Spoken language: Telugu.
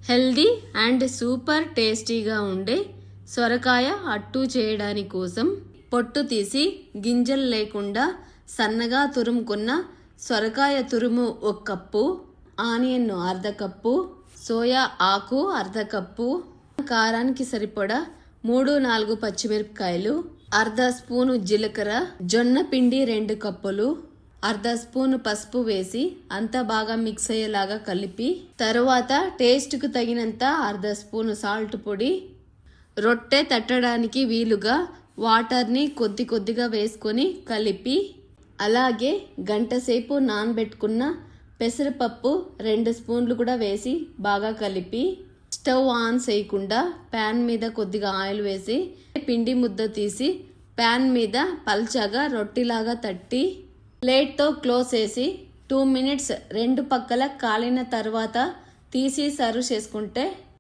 హెల్దీ అండ్ సూపర్ టేస్టీగా ఉండే సొరకాయ అట్టు చేయడానికి కోసం పొట్టు తీసి గింజలు లేకుండా సన్నగా తురుముకున్న సొరకాయ తురుము 1 కప్పు, ఆనియన్ అర్ధ కప్పు, సోయా ఆకు అర్ధ కప్పు, కారానికి సరిపడా 3-4 పచ్చిమిరపకాయలు, అర్ధ స్పూను జీలకర్ర, జొన్న పిండి 2 కప్పులు, అర్ధ స్పూను పసుపు వేసి అంతా బాగా మిక్స్ అయ్యేలాగా కలిపి తరువాత టేస్ట్కు తగినంత అర్ధ స్పూను సాల్ట్ పొడి, రొట్టె తట్టడానికి వీలుగా వాటర్ని కొద్ది కొద్దిగా వేసుకొని కలిపి అలాగే గంట సేపు నానబెట్టుకున్న పెసరపప్పు 2 స్పూన్లు కూడా వేసి బాగా కలిపి స్టవ్ ఆన్ చేయకుండా ప్యాన్ మీద కొద్దిగా ఆయిల్ వేసి పిండి ముద్ద తీసి ప్యాన్ మీద పల్చగా రొట్టెలాగా తట్టి ప్లేట్తో క్లోజ్ చేసి 2 మినిట్స్ 2 పక్కల కాలిన తర్వాత తీసి సర్వ్ చేసుకుంటే